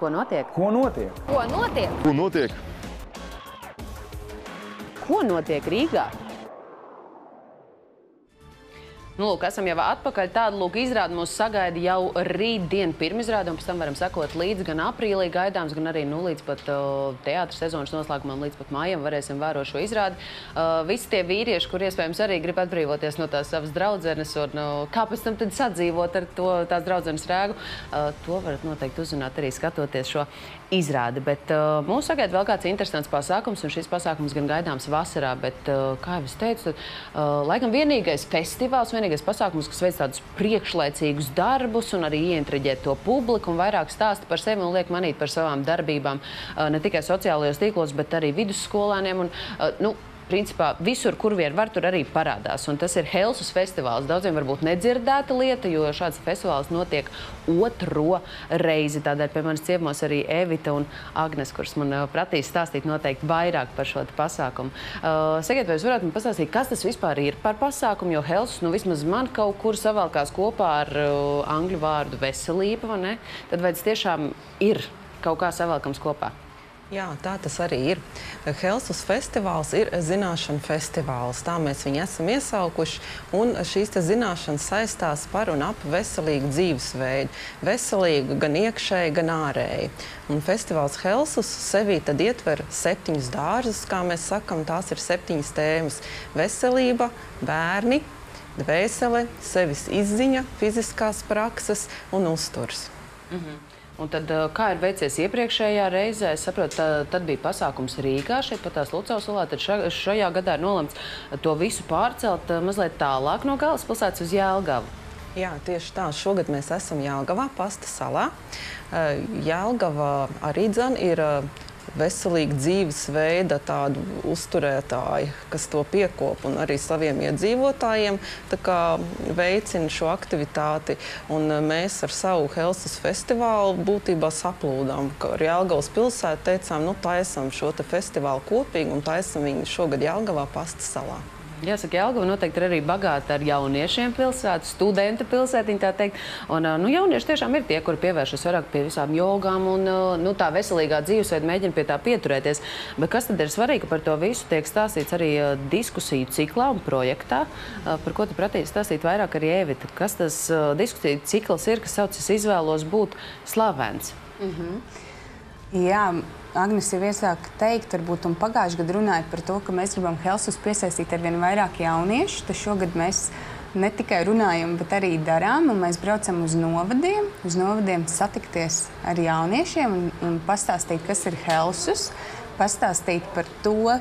Ko notiek? Ko notiek? Ko notiek? Ko notiek? Ko notiek Rīgā? Nu, lūk, esam jau atpakaļ. Tāda, lūk, izrāda mūs sagaida jau rītdien pirmizrāde, un pēc tam varam sekot līdzi gan aprīlī gaidāms, gan arī līdz pat teātra sezonas noslēgumam, līdz pat mājam varēsim vērot šo izrādi. Visi tie vīrieši, kur iespējams arī grib atbrīvoties no tās savas draudzenes un kā pēc tam tad sadzīvot ar tās draudzenes rēgu, to varat noteikti uzzināt arī skatoties šo izrādi. Bet mūs sagaida vēl kāds interesants pasākums, un šis pasākums gan gaidāms vasarā, bet, kā jau es teicu, laikam vienīgais festivāls, vienīgais pasākums, kas veic tādus priekšlaicīgus darbus un arī ieintriģē to publiku un vairāk stāsta par sevi un liek manīt par savām darbībām ne tikai sociālajos tīklos, bet arī vidusskolēniem un, principā visur, kur vien var, tur arī parādās. Un tas ir Helsus festivāls. Daudziem varbūt nedzirdēta lieta, jo šāds festivāls notiek otro reizi. Tādēļ pie manis ciemos arī Evita un Agnes, kuras man pratīs stāstīt noteikti vairāk par šo pasākumu. Sakiet, vai jūs varētu man pastāstīt, kas tas vispār ir par pasākumu, jo Helsus, vismaz man kaut kur savalkās kopā ar angļu vārdu veselība, vai ne? Tad vai tas tiešām ir kaut kā savalkams kopā? Jā, tā tas arī ir. Helsus festivāls ir zināšanu festivāls. Tā mēs viņu esam iesaukuši. Un šīs zināšanas saistās par un ap veselīgu dzīvesveidu. Veselīgu gan iekšēji, gan ārēji. Un festivāls Helsus sevī tad ietver 7 dārzus, kā mēs sakam, tās ir 7 tēmas. Veselība, bērni, dvēsele, sevis izziņa, fiziskās prakses un uzturs. Un tad, kā ir veicies iepriekšējā reizē, es saprotu, tad bija pasākums Rīgā, šeit pat tās Lucavas salā, tad šajā gadā ir nolemts to visu pārcelt mazliet tālāk no galvaspilsētas uz Jelgavu. Jā, tieši tā. Šogad mēs esam Jelgavā, Pasta salā. Jelgava arī ir veselīga dzīvesveida tādu uzturētāji, kas to piekop un arī saviem iedzīvotājiem tā kā veicina šo aktivitāti. Un mēs ar savu Helsus festivālu būtībā saplūdām, ka ar Jelgavas pilsētu teicām, taisam šo te festivālu kopīgi un taisam viņu šogad Jelgavā, Pasta salā. Jāsaka, Jelgava noteikti ir arī bagāta ar jauniešiem pilsētu, studentu pilsētiņu, tā teikt. Un jaunieši tiešām ir tie, kuri pievēršas vairāk pie visām jogām un tā veselīgā dzīvesveida mēģina pie tā pieturēties. Bet kas tad ir svarīgi, par to visu tiek stāstīts arī diskusiju ciklā un projektā, par ko tu pratīsi stāstīt vairāk arī Evita. Kas tas diskusiju cikls ir, kas saucas izvēlos būt slavens? Jā. Agnes jau iesāka teikt, varbūt, un pagājušajā gadā runāja par to, ka mēs gribam Helsus piesaistīt ar vien vairāk jauniešu. Tad šogad mēs ne tikai runājam, bet arī darām, un mēs braucam uz novadiem satikties ar jauniešiem un pastāstīt, kas ir Helsus, pastāstīt par to,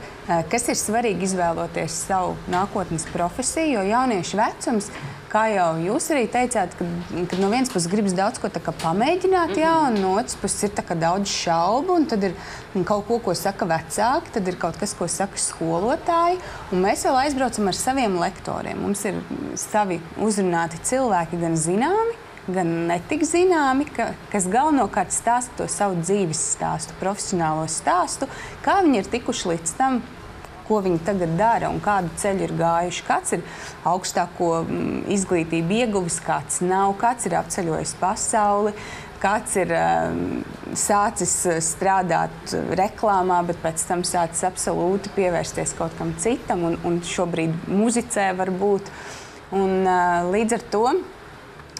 kas ir svarīgi izvēloties savu nākotnes profesiju, jo jauniešu vecums, kā jau jūs arī teicāt, kad no vienas puses gribas daudz ko pamēģināt, un no otras puses ir daudz šaubu, un tad ir kaut ko saka vecāki, tad ir kaut kas, ko saka skolotāji, un mēs vēl aizbraucam ar saviem lektoriem. Mums ir savi uzrunāti cilvēki, gan zināmi, gan netik zināmi, kas galvenokārt stāsta to savu dzīves stāstu, profesionālo stāstu, kā viņi ir tikuši līdz tam, ko viņi tagad dara un kādu ceļu ir gājuši. Kāds ir augstāko izglītību ieguvis, kāds nav, kāds ir apceļojis pasauli, kāds ir sācis strādāt reklāmā, bet pēc tam sācis absolūti pievērsties kaut kam citam un šobrīd muzicē varbūt. Un līdz ar to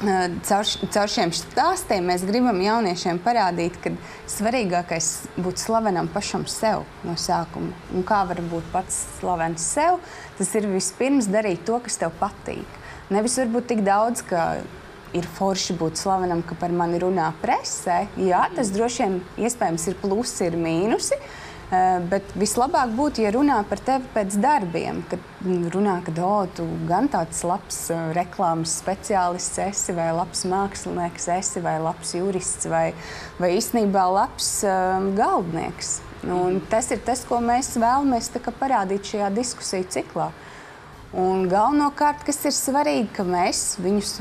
caur šiem stāstiem mēs gribam jauniešiem parādīt, ka svarīgākais būt slavenam pašam sev no sākuma. Un kā var būt pats slavens sev, tas ir vispirms darīt to, kas tev patīk. Nevis varbūt tik daudz, ka ir forši būt slavenam, ka par mani runā presē. Jā, tas droši vien iespējams ir plusi, ir mīnusi. Bet vislabāk būtu, ja runā par tevi pēc darbiem, kad runā, ka tu gan tāds labs reklāmas speciālists esi, vai labs mākslinieks esi, vai labs jurists, vai īstenībā labs galdnieks. Un tas ir tas, ko mēs vēlamies parādīt šajā diskusiju ciklā. Un galvenokārt, kas ir svarīgi, ka mēs viņus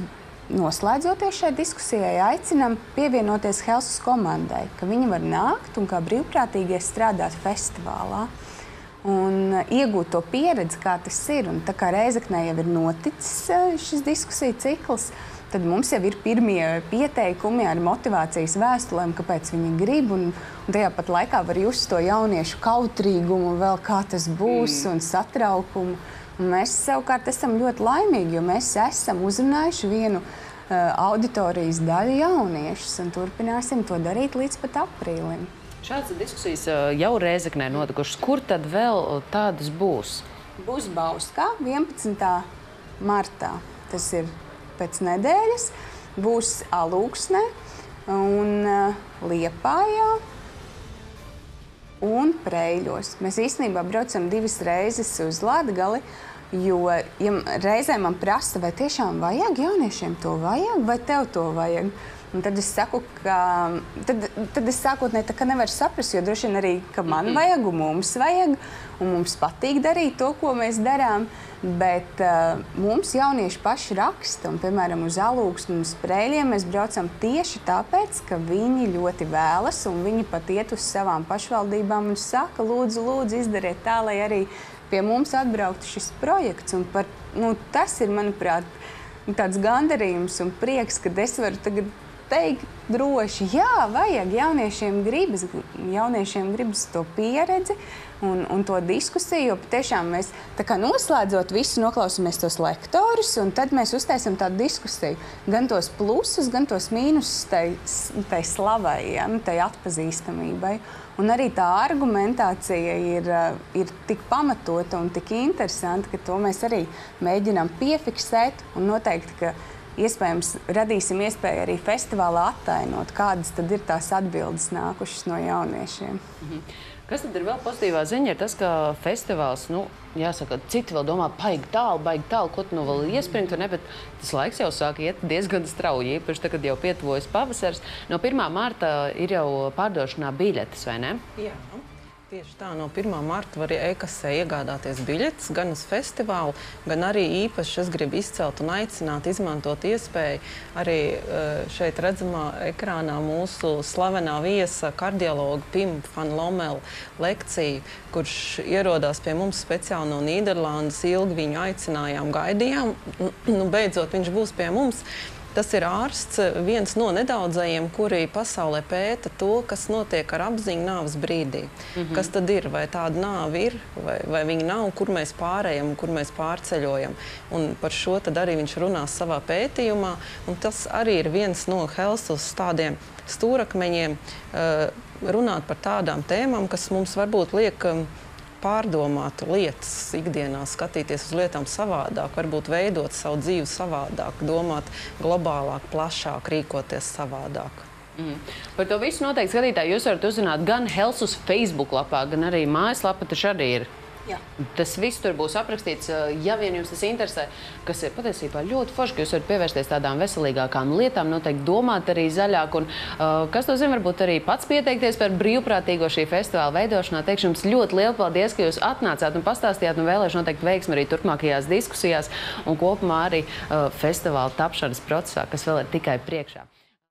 noslēdzoties šai diskusijai, aicinām pievienoties Helsus komandai, ka viņi var nākt un kā brīvprātīgie strādāt festivālā un iegūt to pieredzi, kā tas ir. Un tā kā Rēzeknē jau ir noticis šis diskusiju cikls, tad mums jau ir pirmie pieteikumi ar motivācijas vēstulēm, kāpēc viņi grib. Un tajā pat laikā var just to jauniešu kautrīgumu, vēl kā tas būs, un satraukumu. Un mēs savukārt esam ļoti laimīgi, jo mēs esam uzrunājuši vienu auditorijas daļu jauniešus un turpināsim to darīt līdz pat aprīlim. Šādas diskusijas jau Rēzeknē notikušas. Kur tad vēl tādas būs? Būs Bauskā 11. martā. Tas ir pēc nedēļas. Būs Alūksnē un Liepājā un Preiļos. Mēs īstenībā braucam 2 reizes uz Latgali, jo reizēm man prasa, vai tiešām vajag jauniešiem to vajag, vai tev to vajag. Un tad es saku, ka tad es sākotnēji tā kā nevaru saprast, jo droši vien arī, ka man vajag un mums patīk darīt to, ko mēs darām, bet mums jaunieši paši raksta, un, piemēram, uz Alūksni un uz Preiļiem mēs braucam tieši tāpēc, ka viņi ļoti vēlas, un viņi pat iet uz savām pašvaldībām un saka, lūdzu, izdariet tā, lai arī pie mums atbrauktu šis projekts, un tas ir, manuprāt, tāds gandarījums un prieks, kad es varu tagad teikt droši, jā, vajag, jauniešiem gribas to pieredzi un to diskusiju, jo patiešām mēs tā kā noslēdzot visu, noklausāmies tos lektorus, un tad mēs uztaisam tādu diskusiju, gan tos plusus, gan tos mīnusus tai slavai, ja, tai atpazīstamībai. Un arī tā argumentācija ir tik pamatota un tik interesanta, ka to mēs arī mēģinām piefiksēt un noteikti, ka iespējams radīsim iespēju arī festivālā attainot, kādas tad ir tās atbildes nākušas no jauniešiem. Kas tad ir vēl pozitīvā ziņa? Ir tas, ka festivāls, jāsaka, citi vēl domā, baigi tālu, ko tu vēl iespringt, vai ne, bet tas laiks jau sāk iet diezgan strauji, īpaši tagad jau pietuvojas pavasars. No 1. marta ir jau pārdošanā biļetes, vai ne? Jā. Tieši tā, no 1. marta var e-kasē iegādāties biļetes gan uz festivālu, gan arī īpaši es gribu izcelt un aicināt izmantot iespēju arī šeit redzamā ekrānā mūsu slavenā viesa kardiologa Pim van Lommela lekciju, kurš ierodās pie mums speciāli no Nīderlandes, ilgi viņu aicinājām, gaidījām, beidzot viņš būs pie mums. Tas ir ārsts, viens no nedaudzajiem, kuri pasaulē pēta to, kas notiek ar apziņu nāves brīdī. Kas tad ir? Vai tāda nāve ir, vai viņa nav, kur mēs pārējam, kur mēs pārceļojam. Un par šo tad arī viņš runās savā pētījumā. Un tas arī ir viens no Helsas tādiem stūrakmeņiem, runāt par tādām tēmām, kas mums varbūt liek pārdomāt lietas ikdienā, skatīties uz lietām savādāk, varbūt veidot savu dzīvi savādāk, domāt globālāk, plašāk, rīkoties savādāk. Par to visu noteikti skatītāji jūs varat uzzināt gan Helsas Facebook lapā, gan arī mājaslapa taču arī ir. Jā. Tas viss tur būs aprakstīts, ja vien jums tas interesē, kas ir patiesībā ļoti forši, ka jūs varat pievērsties tādām veselīgākām lietām, noteikti domāt arī zaļāk, un kas to zina, varbūt arī pats pieteikties par brīvprātīgo šī festivāla veidošanā. Teikšu jums ļoti lielu paldies, ka jūs atnācāt un pastāstījāt, un vēlēšu noteikti veiksmi arī turpmākajās diskusijās, un kopumā arī festivāla tapšanas procesā, kas vēl ir tikai priekšā.